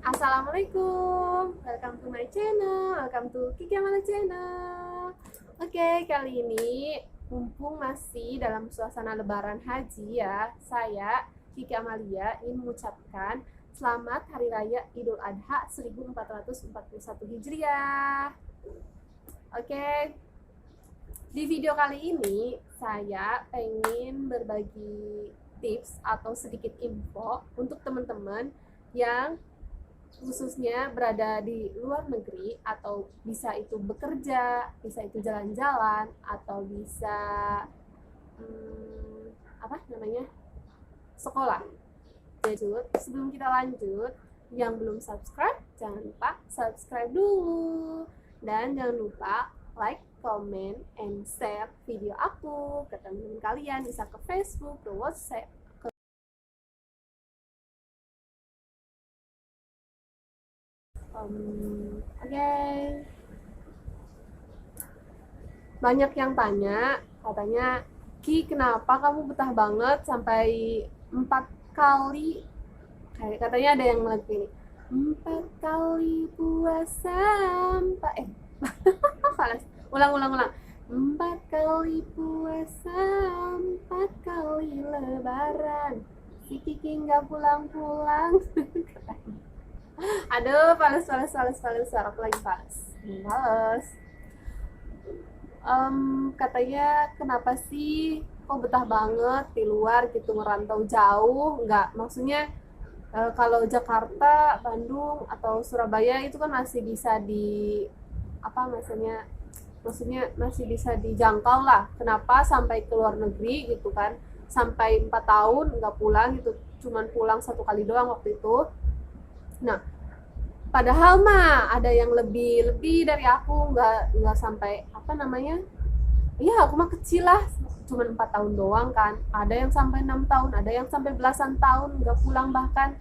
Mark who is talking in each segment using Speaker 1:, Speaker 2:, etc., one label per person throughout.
Speaker 1: Assalamualaikum, welcome to my channel, welcome to Kiki Amala channel. Oke, kali ini mumpung masih dalam suasana lebaran haji ya, saya Kiki Amalia ingin mengucapkan selamat Hari Raya Idul Adha 1441 Hijriah. Oke, di video kali ini saya pengen berbagi tips atau sedikit info untuk teman-teman yang khususnya berada di luar negeri atau bisa itu bekerja, bisa itu jalan-jalan atau bisa apa namanya sekolah. Jadi sebelum kita lanjut, yang belum subscribe jangan lupa subscribe dulu dan jangan lupa like, comment, and share video aku ke teman-teman kalian, bisa ke Facebook, ke WhatsApp. Oke. Banyak yang tanya, katanya, Ki, kenapa kamu betah banget sampai 4 kali? Kayak katanya ada yang lagi ini, 4 kali puasa, falas. Ulang. 4 kali puasa, 4 kali lebaran. Si Kiki nggak pulang-pulang. Aduh, fales. Suara aku lagi fales. Fales. Katanya kenapa sih kok betah banget di luar gitu, ngerantau jauh? Nggak, maksudnya kalau Jakarta, Bandung, atau Surabaya itu kan masih bisa di apa maksudnya masih bisa dijangkau lah. Kenapa sampai ke luar negeri gitu kan, sampai 4 tahun nggak pulang gitu, cuman pulang 1 kali doang waktu itu. Nah, padahal mah ada yang lebih dari aku, nggak sampai apa namanya, iya aku mah kecil lah, cuma 4 tahun doang kan. Ada yang sampai 6 tahun, ada yang sampai belasan tahun nggak pulang bahkan.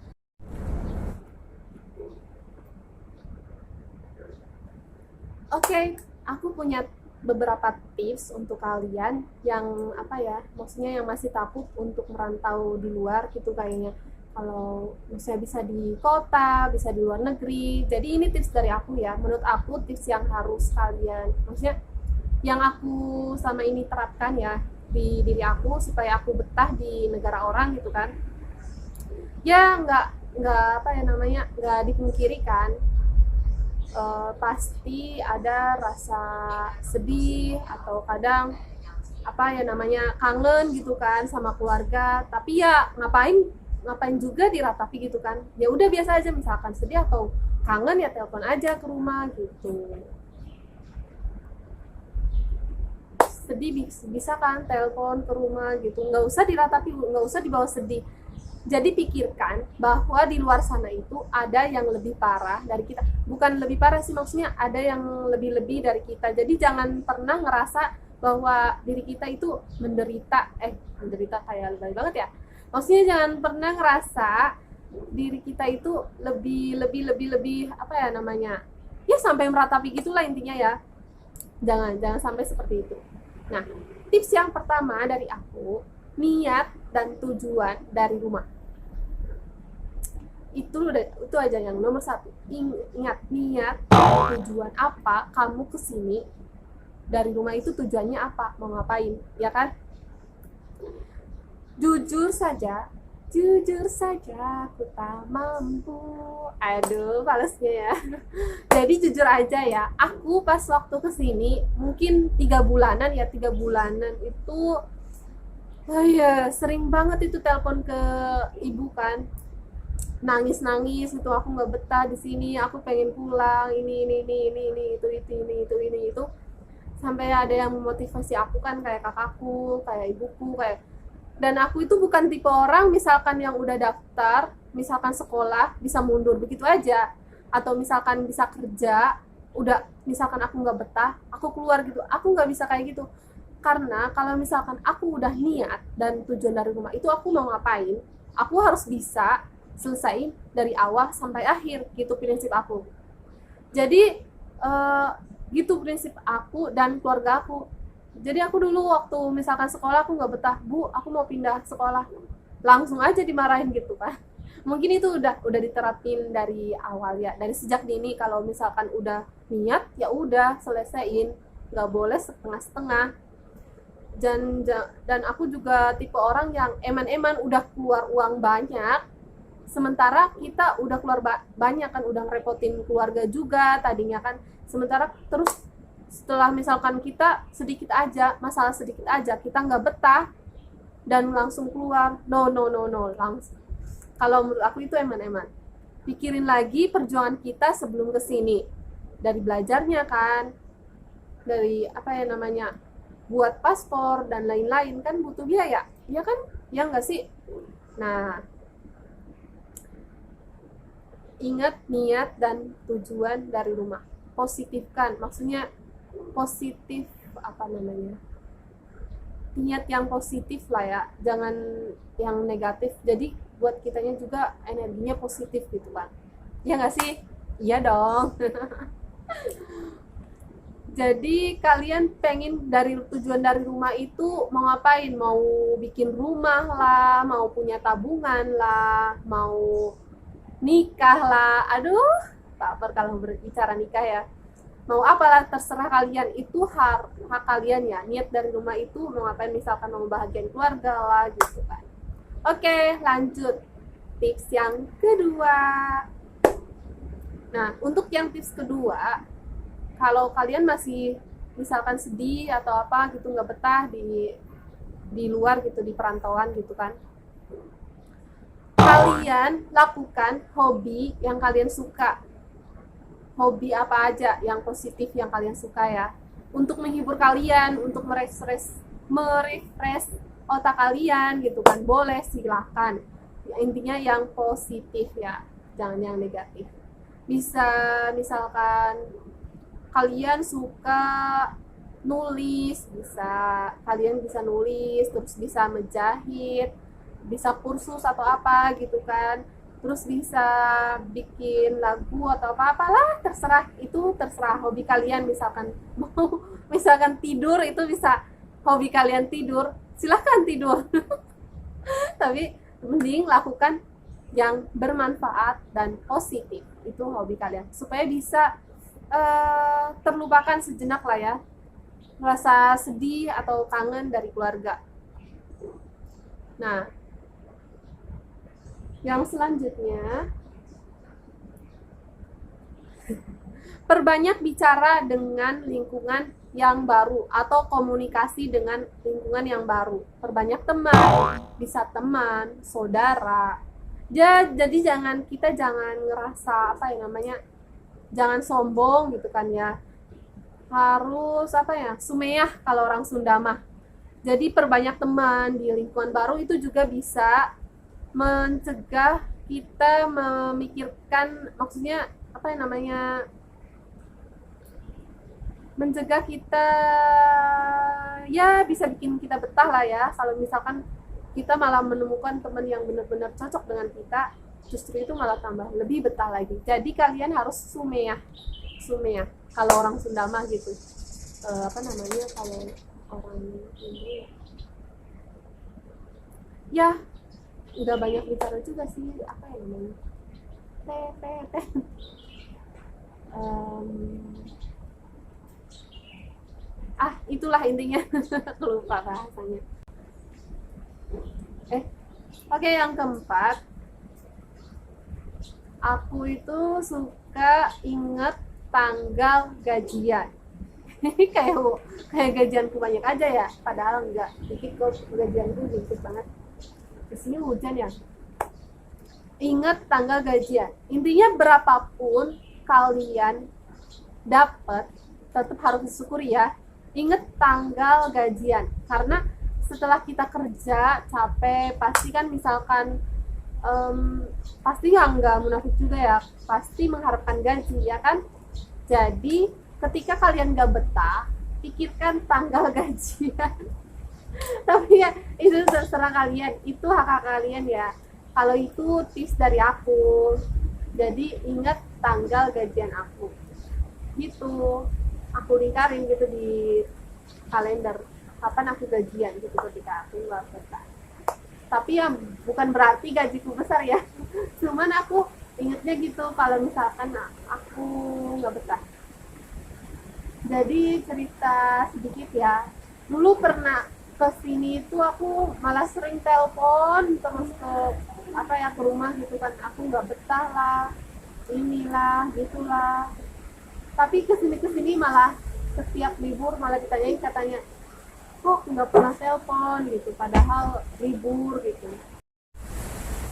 Speaker 1: Oke, aku punya beberapa tips untuk kalian yang apa ya, maksudnya yang masih takut untuk merantau di luar gitu kayaknya. Kalau misalnya bisa di kota, bisa di luar negeri. Jadi ini tips dari aku ya. Menurut aku tips yang harus kalian, maksudnya yang aku sama ini terapkan ya di diri aku supaya aku betah di negara orang gitu kan. Ya nggak apa ya namanya, nggak dipungkiri kan, pasti ada rasa sedih atau kadang apa ya namanya kangen gitu kan sama keluarga, tapi ya ngapain juga diratapi gitu kan, ya udah biasa aja, misalkan sedih atau kangen ya telepon aja ke rumah gitu. Sedih bisa kan telepon ke rumah gitu, nggak usah diratapi, nggak usah dibawa sedih. Jadi pikirkan bahwa di luar sana itu ada yang lebih parah dari kita. Bukan lebih parah sih, maksudnya ada yang lebih-lebih dari kita. Jadi jangan pernah ngerasa bahwa diri kita itu menderita. Menderita kayak lebay banget ya. Maksudnya jangan pernah ngerasa diri kita itu lebih apa ya namanya? Ya sampai meratapi gitulah intinya ya. Jangan sampai seperti itu. Nah, tips yang pertama dari aku, niat dan tujuan dari rumah. Itu aja yang nomor satu. Ingat niat, tujuan apa kamu kesini dari rumah, itu tujuannya apa, mau ngapain, ya kan? Jujur saja aku tak mampu. Aduh, palesnya ya. Jadi jujur aja ya, aku pas waktu kesini mungkin 3 bulanan ya, 3 bulanan itu, oh ya, sering banget itu telepon ke ibu kan, nangis gitu, aku nggak betah di sini, aku pengen pulang, ini itu, sampai ada yang memotivasi aku kan, kayak kakakku, kayak ibuku, kayak, dan aku itu bukan tipe orang misalkan yang udah daftar, misalkan sekolah bisa mundur begitu aja, atau misalkan bisa kerja, udah misalkan aku nggak betah aku keluar gitu, aku nggak bisa kayak gitu. Karena kalau misalkan aku udah niat dan tujuan dari rumah itu aku mau ngapain, aku harus bisa selesaiin dari awal sampai akhir, gitu prinsip aku. Jadi gitu prinsip aku dan keluarga aku. Jadi aku dulu waktu misalkan sekolah aku nggak betah, bu aku mau pindah sekolah, langsung aja dimarahin gitu kan. Mungkin itu udah diterapin dari awal ya, dari sejak dini. Kalau misalkan udah niat ya udah selesaiin, nggak boleh setengah-setengah. Dan aku juga tipe orang yang eman-eman udah keluar uang banyak, sementara kita udah keluar banyak kan, udah ngerepotin keluarga juga tadinya kan, sementara terus setelah misalkan kita sedikit aja, masalah sedikit aja kita nggak betah dan langsung keluar, no no no no, langsung. Kalau menurut aku itu eman-eman, pikirin lagi perjuangan kita sebelum kesini, dari belajarnya kan, dari apa ya namanya, buat paspor dan lain-lain kan butuh biaya, ya kan, ya nggak sih. Nah, ingat niat dan tujuan dari rumah, positifkan, maksudnya positif, apa namanya, niat yang positif lah ya, jangan yang negatif, jadi buat kitanya juga energinya positif gitu kan, ya nggak sih? Iya dong. Jadi kalian pengen dari tujuan dari rumah itu mau ngapain? Mau bikin rumah lah, mau punya tabungan lah, mau nikah lah. Aduh, tak kalau berbicara nikah ya. Mau apalah terserah kalian, itu hak kalian ya. Niat dari rumah itu mau ngapain, misalkan mau bahagiain keluarga lah gitu kan. Oke, lanjut. Tips yang kedua. Nah, untuk yang tips kedua, kalau kalian masih misalkan sedih atau apa gitu, nggak betah di luar gitu, di perantauan gitu kan, kalian lakukan hobi yang kalian suka. Hobi apa aja yang positif yang kalian suka ya, untuk menghibur kalian, untuk merefresh otak kalian gitu kan, boleh silahkan. Intinya yang positif ya, jangan yang negatif. Bisa misalkan kalian suka nulis, kalian bisa nulis, terus bisa menjahit, bisa kursus atau apa gitu kan, terus bisa bikin lagu atau apa-apalah, terserah, itu terserah hobi kalian. Misalkan mau misalkan tidur, itu bisa hobi kalian tidur, silahkan tidur. Tapi mending lakukan yang bermanfaat dan positif, itu hobi kalian, supaya bisa terlupakan sejenak lah ya, rasa sedih atau kangen dari keluarga. Nah, yang selanjutnya, perbanyak bicara dengan lingkungan yang baru atau komunikasi dengan lingkungan yang baru. Perbanyak teman, bisa teman, saudara. Jadi kita jangan ngerasa apa ya namanya, jangan sombong gitu kan ya, harus apa ya, sumeyah kalau orang Sunda mah. Jadi perbanyak teman di lingkungan baru itu juga bisa mencegah kita memikirkan, maksudnya apa yang namanya, mencegah kita, ya bisa bikin kita betah lah ya. Kalau misalkan kita malah menemukan teman yang benar-benar cocok dengan kita, justru itu malah tambah lebih betah lagi. Jadi kalian harus sumeyah kalau orang Sunda mah gitu, apa namanya, kalau orang ini ya udah banyak bicara juga sih, apa ya namanya, teh itulah intinya. Lupa bahasanya. Oke, yang keempat, aku itu suka inget tanggal gajian. kayak gajianku banyak aja ya, padahal enggak, dikit kok gajianku, dikit banget. Kesini hujan ya. Ingat tanggal gajian, intinya berapapun kalian dapat, tetap harus disyukuri ya. Ingat tanggal gajian, karena setelah kita kerja capek, pasti kan misalkan pasti nggak munafik juga ya, pasti mengharapkan gaji ya kan. Jadi ketika kalian nggak betah, pikirkan tanggal gajian. Tapi ya itu terserah kalian, itu hak kalian ya. Kalau itu tips dari aku, jadi ingat tanggal gajian aku gitu, aku lingkarin gitu di kalender kapan aku gajian gitu ketika aku nggak betah. Tapi ya bukan berarti gajiku besar ya. Cuman aku ingetnya gitu kalau misalkan aku nggak betah. Jadi cerita sedikit ya, dulu pernah ke sini itu aku malah sering telepon terus ke apa ya, ke rumah gitu kan, aku nggak betah lah, inilah gitulah. Tapi kesini malah setiap libur malah ditanyain, katanya kok nggak pernah telepon gitu padahal libur gitu.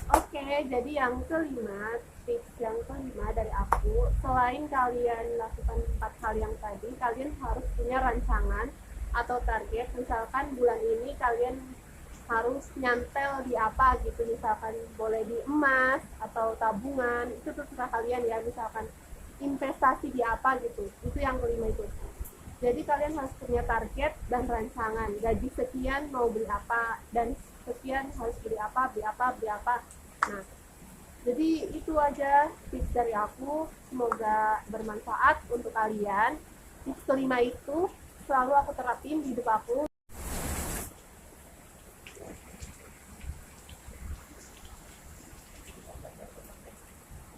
Speaker 1: Oke, jadi yang kelima, tips yang kelima dari aku, selain kalian lakukan 4 hal yang tadi, kalian harus punya rancangan atau target. Misalkan bulan ini kalian harus nyantel di apa gitu, misalkan boleh di emas atau tabungan, itu terserah kalian ya. Misalkan investasi di apa gitu, itu yang kelima itu. Jadi kalian harus punya target dan rancangan, gaji sekian mau beli apa, dan sekian harus beli apa, beli apa, beli apa. Nah, jadi itu aja tips dari aku, semoga bermanfaat untuk kalian. Tips kelima itu selalu aku terapin di hidup aku.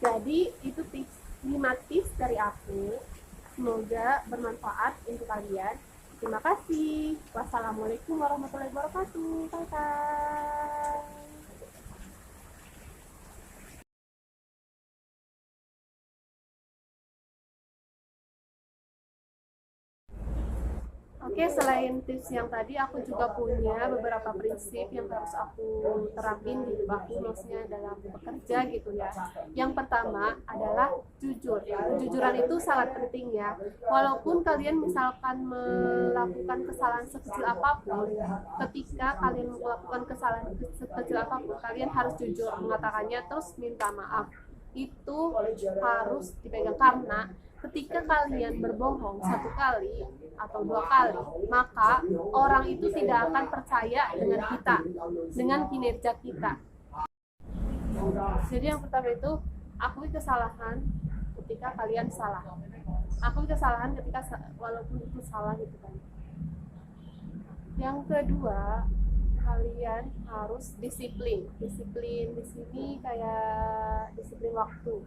Speaker 1: Jadi itu tips 5 tips dari aku, semoga bermanfaat untuk kalian. Terima kasih. Wassalamualaikum warahmatullahi wabarakatuh. Bye bye. Oke, selain tips yang tadi, aku juga punya beberapa prinsip yang harus aku terapin di hidup aku, maksudnya dalam bekerja gitu ya. Yang pertama adalah jujur. Kejujuran itu sangat penting ya. Walaupun kalian misalkan melakukan kesalahan sekecil apapun, ketika kalian melakukan kesalahan sekecil apapun, kalian harus jujur mengatakannya, terus minta maaf. Itu harus dipegang, karena ketika kalian berbohong 1 kali atau 2 kali, maka orang itu tidak akan percaya dengan kita, dengan kinerja kita. Jadi yang pertama itu, akui kesalahan ketika kalian salah. Akui kesalahan ketika walaupun itu salah gitu kan. Yang kedua, kalian harus disiplin. Disiplin di sini kayak disiplin waktu.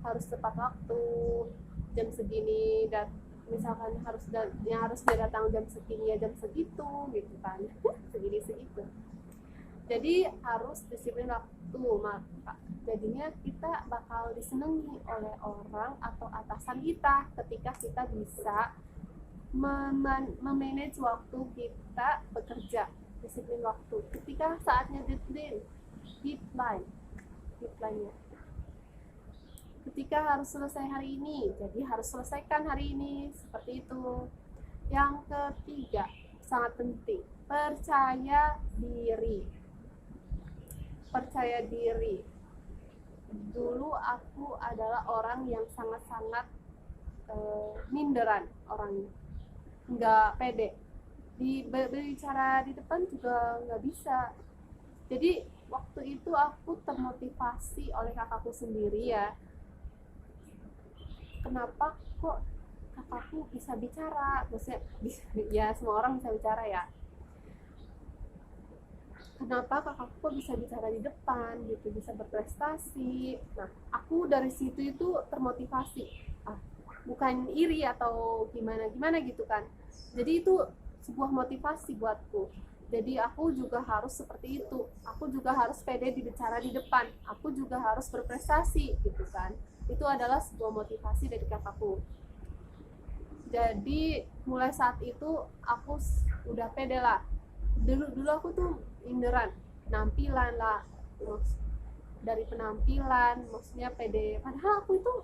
Speaker 1: Harus tepat waktu, jam segini, dan misalkan yang harus dia datang jam segini ya jam segitu gitu kan. Segini segitu. Jadi harus disiplin waktu, maka jadinya kita bakal disenangi oleh orang atau atasan kita ketika kita bisa memanage waktu kita bekerja. Disiplin waktu ketika saatnya deadline-nya, ketika harus selesai hari ini, jadi harus selesaikan hari ini, seperti itu. Yang ketiga, sangat penting, percaya diri. Percaya diri. Dulu aku adalah orang yang sangat-sangat minderan orangnya, nggak pede. Berbicara di depan juga nggak bisa. Jadi waktu itu aku termotivasi oleh kakakku sendiri ya. Kenapa kok kakakku bisa bicara? Maksudnya ya semua orang bisa bicara ya. Kenapa kakakku kok bisa bicara di depan gitu, bisa berprestasi. Nah, aku dari situ itu termotivasi. Bukan iri atau gimana gitu kan. Jadi itu sebuah motivasi buatku. Jadi aku juga harus seperti itu. Aku juga harus pede bicara di depan. Aku juga harus berprestasi gitu kan. Itu adalah sebuah motivasi dari kakakku. Jadi mulai saat itu aku udah pede lah. Dulu aku tuh inderan, penampilan lah, dari penampilan maksudnya pede, padahal aku itu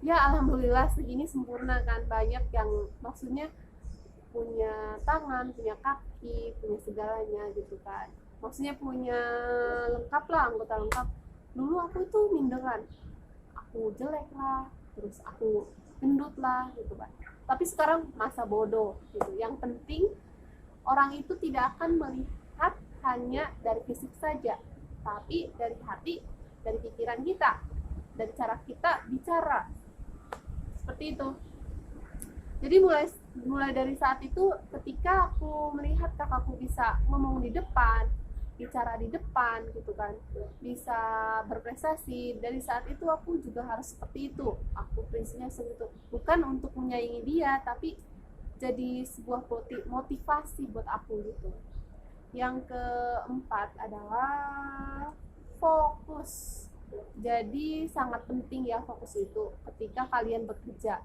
Speaker 1: ya alhamdulillah segini sempurna kan. Banyak yang maksudnya punya tangan, punya kaki, punya segalanya gitu kan, maksudnya punya lengkap lah, anggota lengkap. Dulu aku itu minderan, aku jelek lah, terus aku gendut lah gitu kan. Tapi sekarang masa bodoh gitu. Yang penting orang itu tidak akan melihat hanya dari fisik saja, tapi dari hati, dari pikiran kita, dari cara kita bicara. Seperti itu. Jadi mulai dari saat itu, ketika aku melihat kakakku bisa ngomong di depan, bicara di depan gitu kan, bisa berprestasi. Dari saat itu aku juga harus seperti itu, aku prinsipnya seperti itu, bukan untuk menyaingi dia tapi jadi sebuah motivasi buat aku gitu. Yang keempat adalah fokus. Jadi sangat penting ya fokus itu ketika kalian bekerja.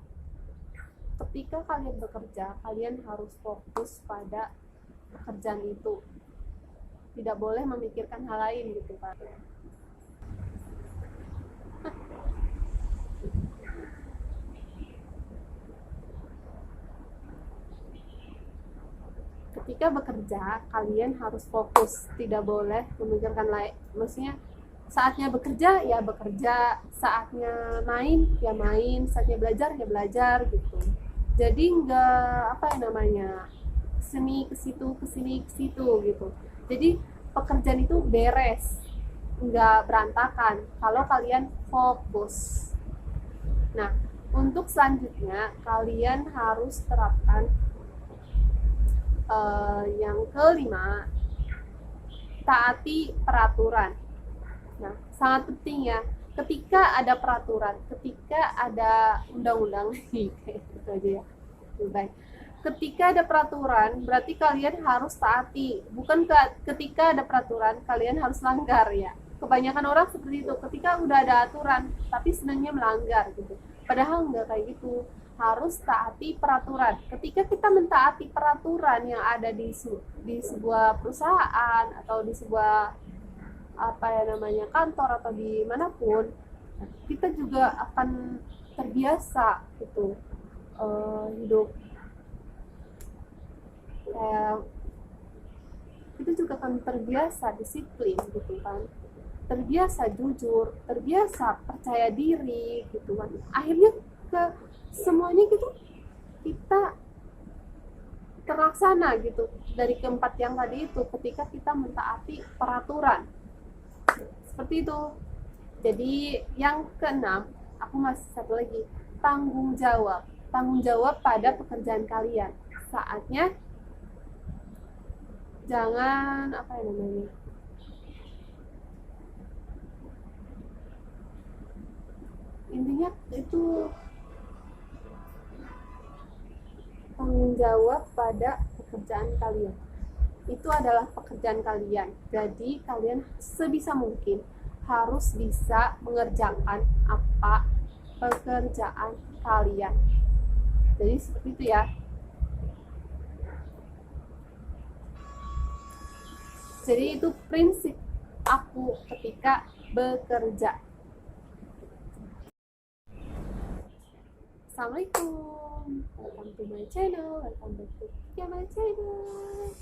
Speaker 1: Ketika kalian bekerja, kalian harus fokus pada pekerjaan itu. Tidak boleh memikirkan hal lain gitu kan. Ketika bekerja, kalian harus fokus, tidak boleh memikirkan lain. Maksudnya saatnya bekerja ya bekerja, saatnya main ya main, saatnya belajar ya belajar gitu. Jadi nggak apa ya namanya, seni ke situ ke sini ke situ gitu. Jadi pekerjaan itu beres, nggak berantakan kalau kalian fokus. Nah, untuk selanjutnya kalian harus terapkan yang kelima, taati peraturan. Nah, sangat penting ya. Ketika ada peraturan, ketika ada undang-undang, itu aja ya. Baik. Ketika ada peraturan, berarti kalian harus taati. Bukan ketika ada peraturan, kalian harus langgar ya. Kebanyakan orang seperti itu. Ketika udah ada aturan, tapi senangnya melanggar gitu. Padahal nggak kayak gitu. Harus taati peraturan. Ketika kita mentaati peraturan yang ada di sebuah perusahaan atau di sebuah apa ya namanya kantor atau dimanapun, kita juga akan terbiasa gitu, hidup kayak itu juga akan terbiasa disiplin gitu kan, terbiasa jujur, terbiasa percaya diri gitu kan. Akhirnya ke semuanya gitu kita terlaksana gitu. Dari keempat yang tadi itu, ketika kita mentaati peraturan seperti itu. Jadi yang keenam, aku masih satu lagi, tanggung jawab. Tanggung jawab pada pekerjaan kalian. Saatnya jangan apa ya namanya, intinya itu tanggung jawab pada pekerjaan kalian. Itu adalah pekerjaan kalian. Jadi kalian sebisa mungkin harus bisa mengerjakan apa pekerjaan kalian. Jadi seperti itu ya. Jadi itu prinsip aku ketika bekerja. Assalamualaikum, welcome to my channel, welcome back to my channel.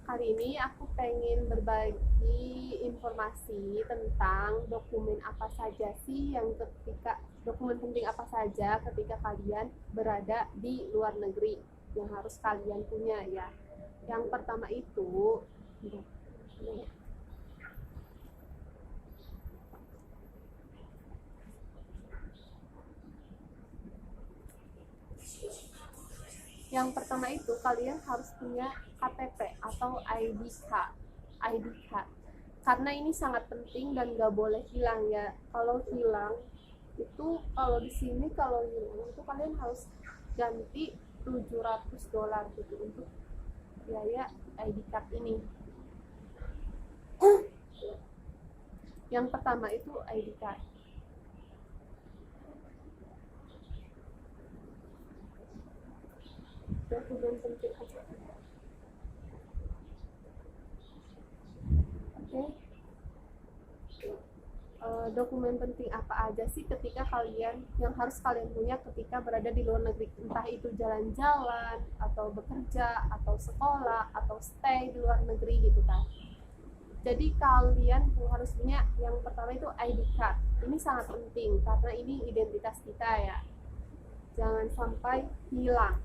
Speaker 1: Kali ini aku pengen berbagi informasi tentang dokumen apa saja sih yang dokumen penting apa saja ketika kalian berada di luar negeri yang harus kalian punya ya. Yang pertama itu kalian harus punya KTP atau ID card. Karena ini sangat penting dan gak boleh hilang ya. Kalau hilang itu, kalau di sini kalau hilang itu kalian harus ganti $700 gitu untuk biaya ID card ini. Yang pertama itu ID card. Dokumen penting aja. Oke. Dokumen penting apa aja sih ketika kalian yang harus kalian punya ketika berada di luar negeri, entah itu jalan-jalan atau bekerja atau sekolah atau stay di luar negeri gitu kan. Jadi kalian harus punya yang pertama itu ID card. Ini sangat penting karena ini identitas kita ya. Jangan sampai hilang.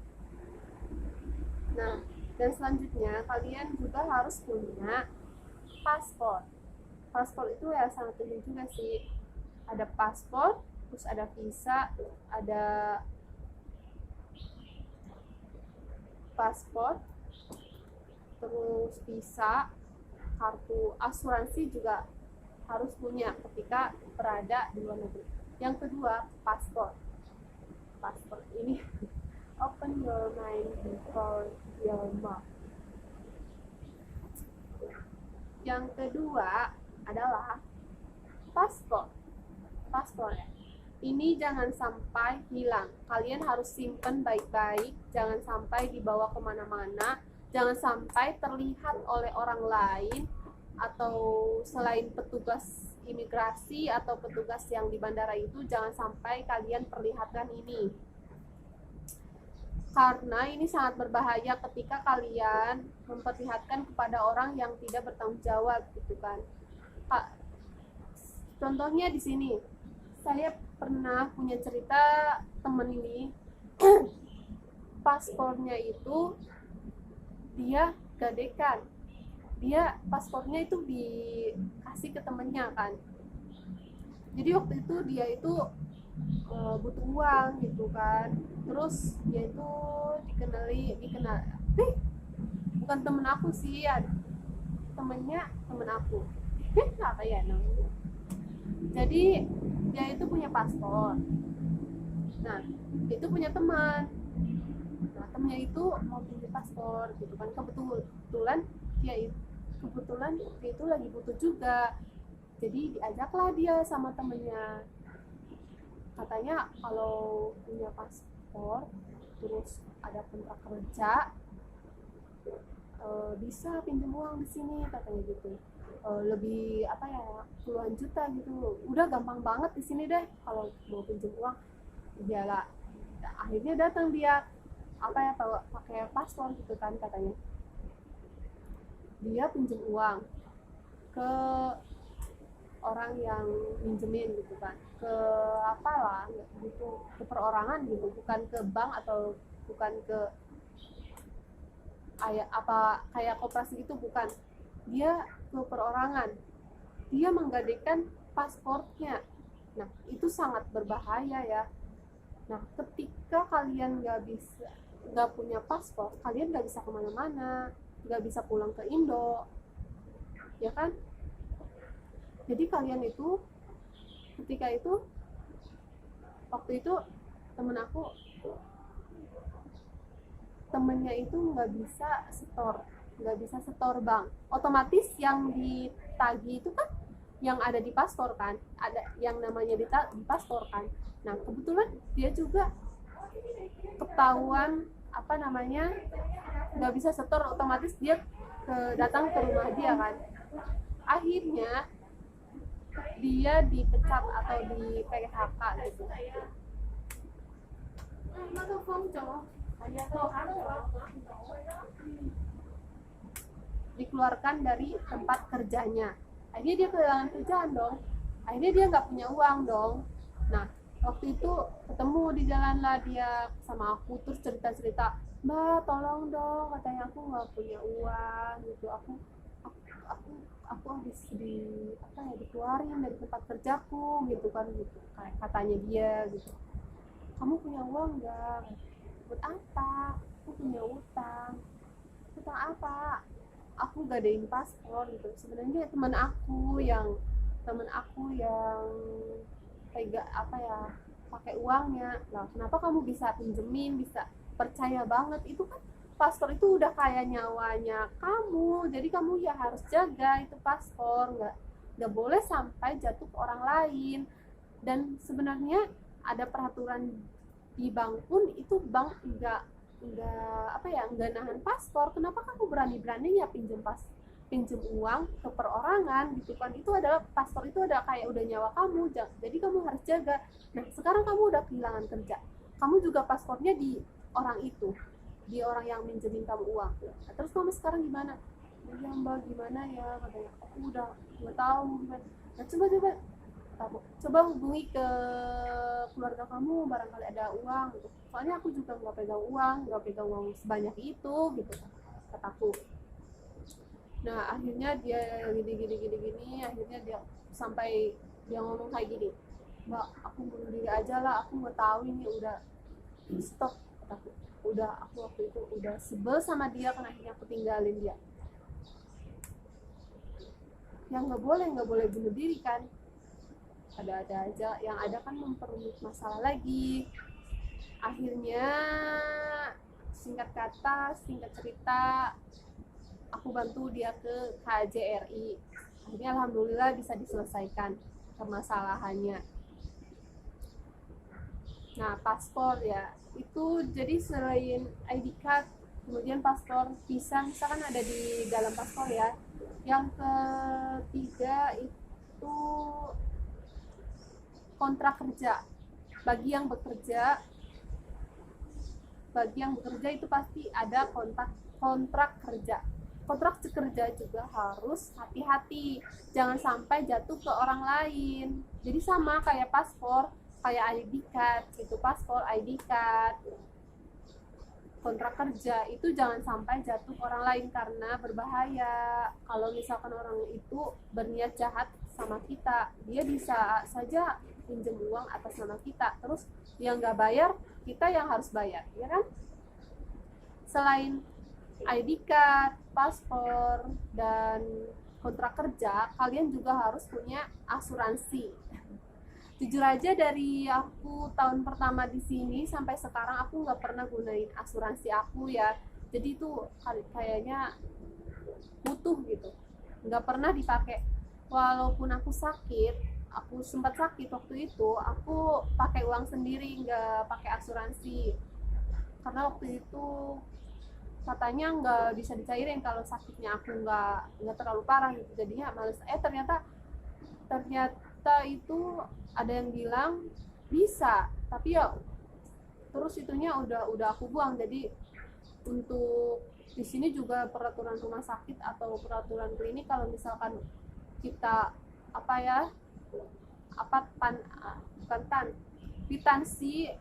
Speaker 1: Nah, dan selanjutnya kalian juga harus punya paspor. Paspor itu ya sangat penting juga sih. Ada paspor, terus ada visa, ada paspor, terus visa, kartu asuransi juga harus punya ketika berada di luar negeri. Yang kedua, paspor. Paspor ini open your mind before your mouth. Yang kedua adalah paspor. Paspor ya. Ini jangan sampai hilang. Kalian harus simpen baik-baik. Jangan sampai dibawa kemana-mana. Jangan sampai terlihat oleh orang lain atau selain petugas imigrasi atau petugas yang di bandara itu. Jangan sampai kalian perlihatkan ini. Karena ini sangat berbahaya ketika kalian memperlihatkan kepada orang yang tidak bertanggung jawab gitu kan. Contohnya di sini, saya pernah punya cerita temen ini paspornya itu dia gadekan. Dia paspornya itu dikasih ke temennya kan. Jadi waktu itu dia itu butuh uang gitu kan, terus dia itu dikenal bukan temen aku sih ya, temennya temen aku apa ya namanya. Jadi dia itu punya paspor, nah itu punya teman, nah temennya itu mau pinjam paspor gitu kan, kebetulan dia itu lagi butuh juga, jadi diajaklah dia sama temennya. Katanya kalau punya paspor terus ada kontrak kerja bisa pinjam uang di sini katanya gitu, lebih apa ya, puluhan juta gitu, udah gampang banget di sini deh kalau mau pinjam uang. Dia lah akhirnya datang dia apa ya, pakai paspor gitu kan, katanya dia pinjam uang ke orang yang minjemin gitu kan, ke apalah gitu, ke perorangan gitu, bukan ke bank atau bukan ke kayak koperasi gitu, bukan, dia ke perorangan, dia menggadaikan paspornya. Nah itu sangat berbahaya ya. Nah ketika kalian nggak punya paspor, kalian nggak bisa kemana-mana, nggak bisa pulang ke Indo ya kan. Jadi kalian itu ketika itu, waktu itu temennya itu nggak bisa setor bank, otomatis yang ditagih itu kan yang ada di paspor kan, ada yang namanya di paspor kan. Nah kebetulan dia juga ketahuan apa namanya nggak bisa setor, otomatis dia datang ke rumah dia kan. Akhirnya dia dipecat atau di PHK gitu. Dikeluarkan dari tempat kerjanya. Akhirnya dia kehilangan kerjaan dong. Akhirnya dia nggak punya uang dong. Nah waktu itu ketemu di jalan lah dia sama aku, terus cerita-cerita, Mbak tolong dong, katanya aku nggak punya uang gitu, aku habis dikeluarin dari tempat kerjaku gitu kan, gitu kayak katanya dia gitu. Kamu punya uang nggak? Buat apa? Aku punya utang apa? Aku gadain paspor gitu. Sebenarnya teman aku yang tega apa ya, pakai uangnya lah. Kenapa kamu bisa pinjemin, bisa percaya banget? Itu kan paspor itu udah kayak nyawanya kamu, jadi kamu ya harus jaga itu paspor, nggak boleh sampai jatuh ke orang lain. Dan sebenarnya ada peraturan di bank pun, itu bank nggak nahan paspor. Kenapa kamu berani-beraninya pinjem uang ke perorangan gitu kan? Itu adalah paspor, itu ada kayak udah nyawa kamu, jadi kamu harus jaga. Nah sekarang kamu udah kehilangan kerja, kamu juga paspornya di orang itu, di orang yang minjemin kamu uang. Nah, terus kamu sekarang gimana? Ya Mbak gimana ya, katanya aku udah nggak tahu gimana. Nah coba hubungi ke keluarga kamu, barangkali ada uang gitu. Soalnya aku juga nggak pegang uang sebanyak itu gitu kataku. Nah akhirnya dia gini, akhirnya dia sampai dia ngomong kayak gini, Mbak aku bunuh diri aja lah, aku nggak tahu ini udah stop kataku, aku waktu itu udah sebel sama dia karena akhirnya aku tinggalin dia. Yang nggak boleh bunuh diri kan, ada aja, yang ada kan memperumit masalah lagi. Akhirnya singkat cerita, aku bantu dia ke KJRI. Akhirnya alhamdulillah bisa diselesaikan permasalahannya. Nah, paspor ya, itu jadi selain ID card, kemudian paspor bisa misalkan ada di dalam paspor ya. Yang ketiga itu kontrak kerja. Bagi yang bekerja itu pasti ada kontrak kerja. Kontrak kerja juga harus hati-hati, jangan sampai jatuh ke orang lain. Jadi sama kayak paspor, kayak ID card gitu, paspor, ID card, kontrak kerja itu jangan sampai jatuh ke orang lain karena berbahaya. Kalau misalkan orang itu berniat jahat sama kita, dia bisa saja pinjam uang atas nama kita, terus yang nggak bayar, kita yang harus bayar, ya kan? Selain ID card, paspor, dan kontrak kerja, kalian juga harus punya asuransi. Jujur aja dari aku tahun pertama di sini sampai sekarang aku nggak pernah gunain asuransi aku ya. Jadi itu kayaknya butuh gitu, nggak pernah dipakai. Walaupun aku sempat sakit waktu itu, aku pakai uang sendiri, nggak pakai asuransi. Karena waktu itu katanya nggak bisa dicairin kalau sakitnya aku nggak terlalu parah gitu, jadinya males. Ternyata itu ada yang bilang bisa, tapi ya terus itunya udah aku buang. Jadi untuk di sini juga peraturan rumah sakit atau peraturan klinik, kalau misalkan kita kwitansi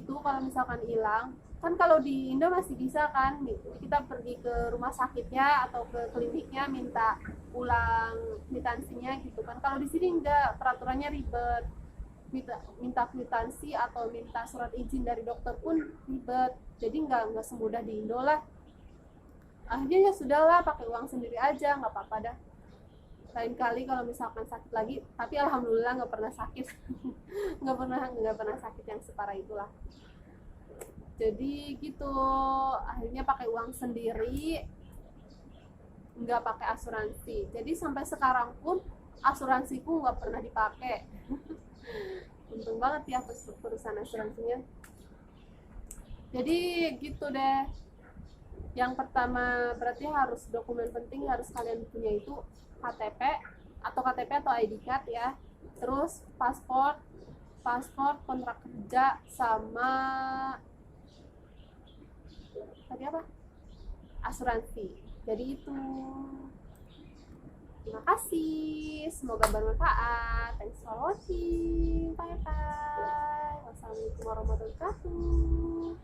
Speaker 1: itu kalau misalkan hilang, kan kalau di Indo masih bisa kan kita pergi ke rumah sakitnya atau ke kliniknya minta ulang kwitansinya gitu kan. Kalau di sini enggak, peraturannya ribet, minta kwitansi atau minta surat izin dari dokter pun ribet, jadi nggak semudah di Indo lah. Akhirnya ya sudahlah, pakai uang sendiri aja, nggak apa-apa dah. Lain kali kalau misalkan sakit lagi, tapi alhamdulillah nggak pernah sakit. nggak pernah sakit yang separah itulah. Jadi gitu, akhirnya pakai uang sendiri, nggak pakai asuransi. Jadi sampai sekarang pun asuransiku nggak pernah dipakai. Untung banget ya perusahaan asuransinya. Jadi gitu deh. Yang pertama berarti harus dokumen penting harus kalian punya itu KTP atau ID card ya. Terus paspor, kontrak kerja, sama tadi apa? Asuransi. Jadi itu. Terima kasih, semoga bermanfaat. Thanks for watching. Bye bye. Wassalamualaikum warahmatullahi wabarakatuh.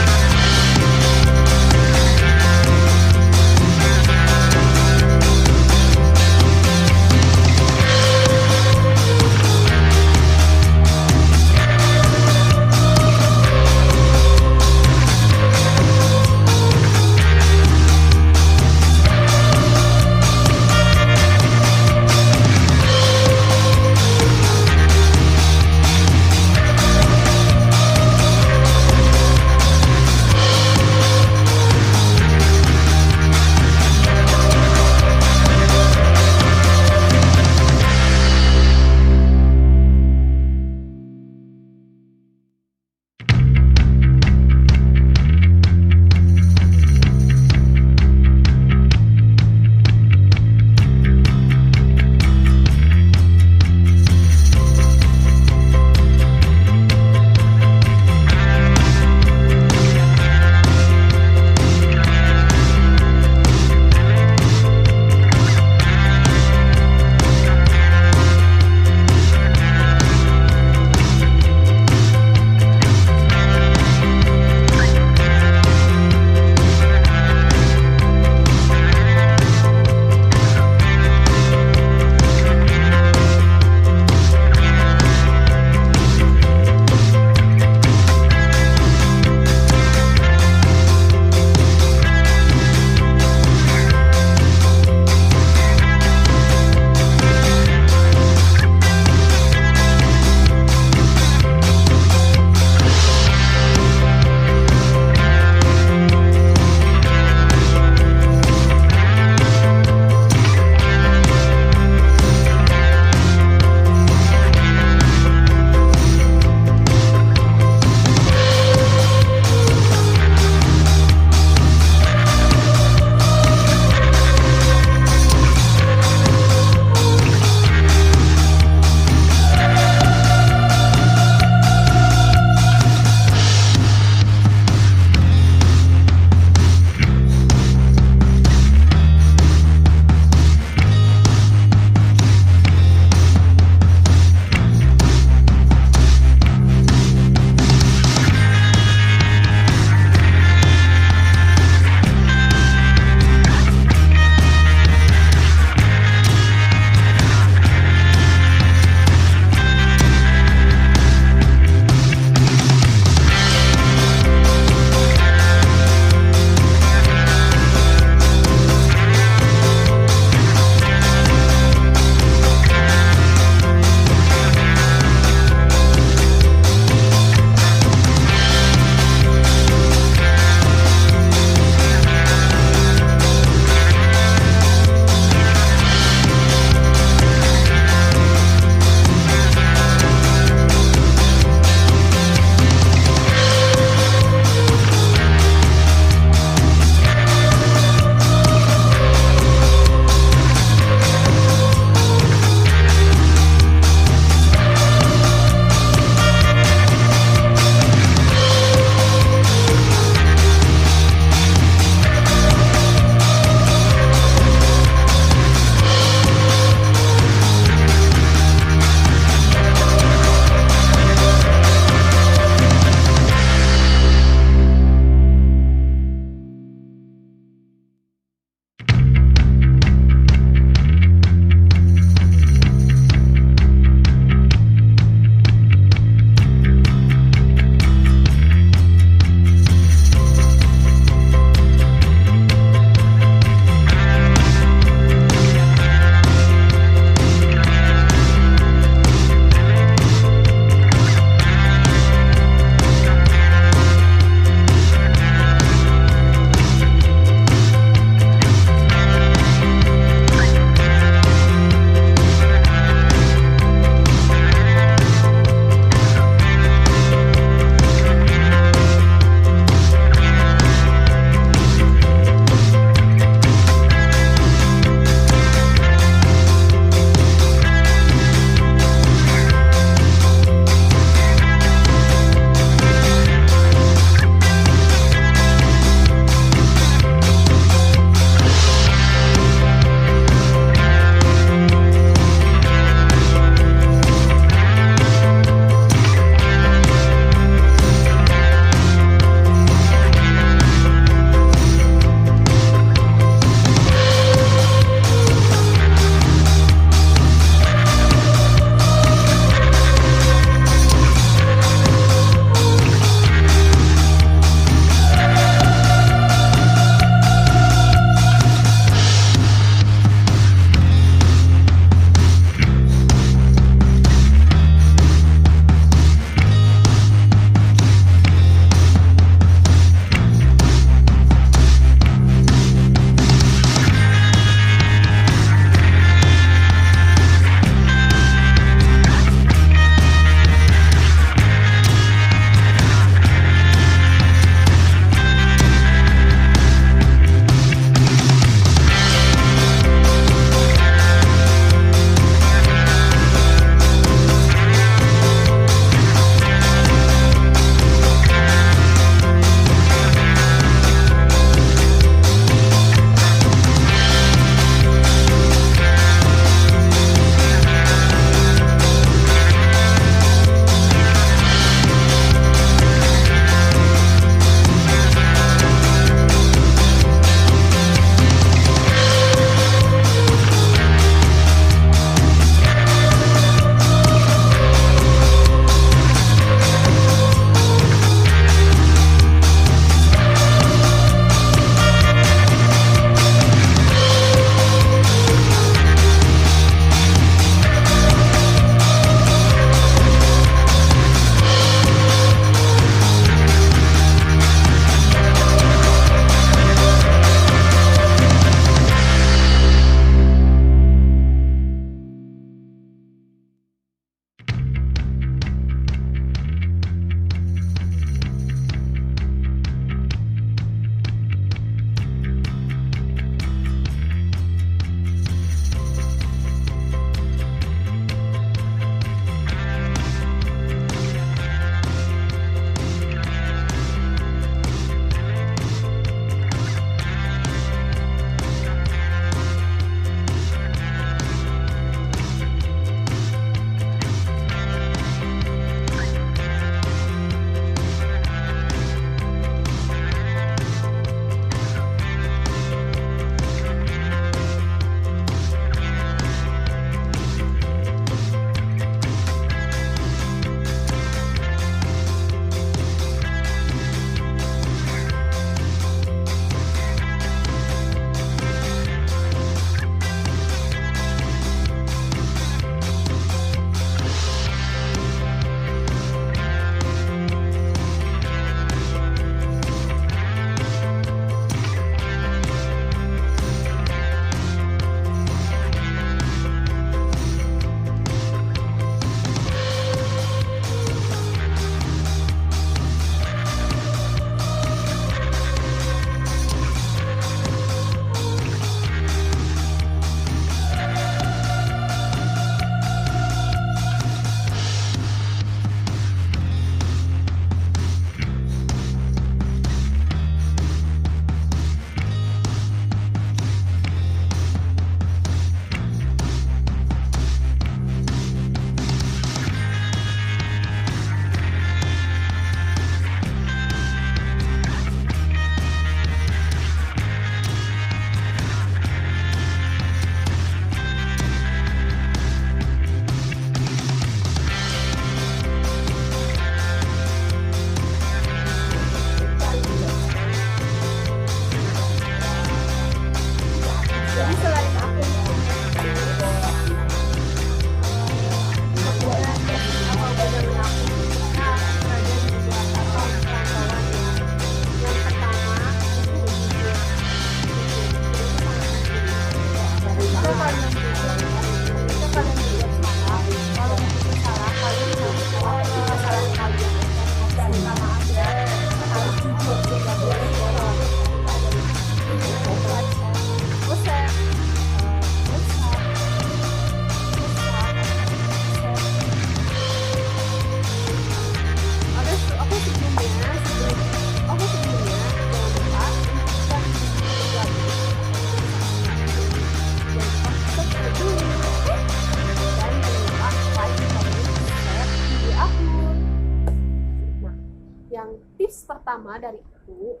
Speaker 1: pertama dari aku,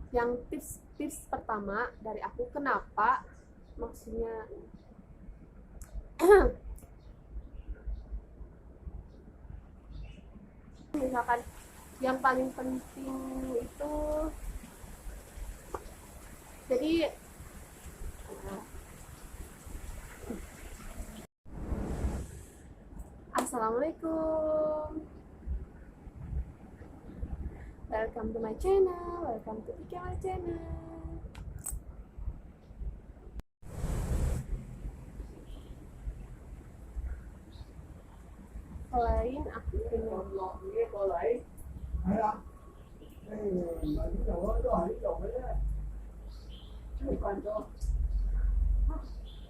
Speaker 1: yang tips pertama dari aku, kenapa maksudnya misalkan yang paling penting itu, jadi assalamualaikum, welcome to my channel, welcome to my channel. Selain aku punya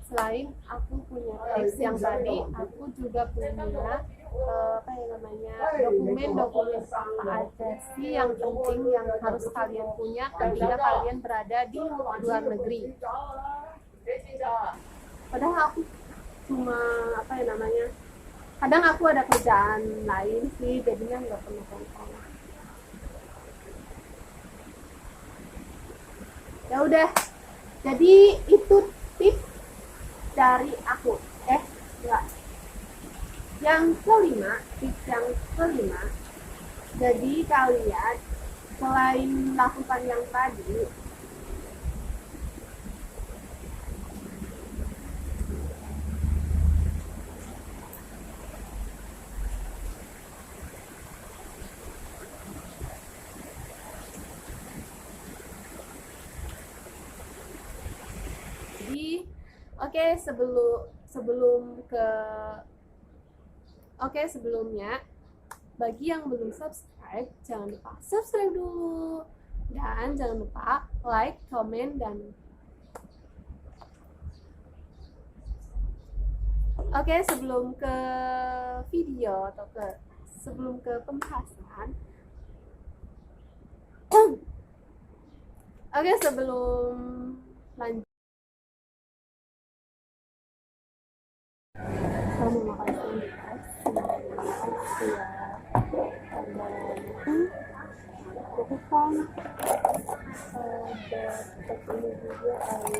Speaker 1: selain aku punya tips yang tadi, aku juga punya dokumen apa aja sih yang penting yang harus kalian punya ketika kalian berada di luar negeri. Padahal aku cuma kadang aku ada kerjaan lain sih, jadinya nggak pernah kontrol. Ya udah, jadi itu tips dari aku. Enggak. Tips yang kelima, jadi kalian selain lakukan yang tadi, sebelumnya bagi yang belum subscribe, jangan lupa subscribe dulu, dan jangan lupa like, comment, dan sebelum ke video atau sebelum ke pembahasan, sebelum lanjut, saya mau makan sandwich itu kan ada ini juga ayam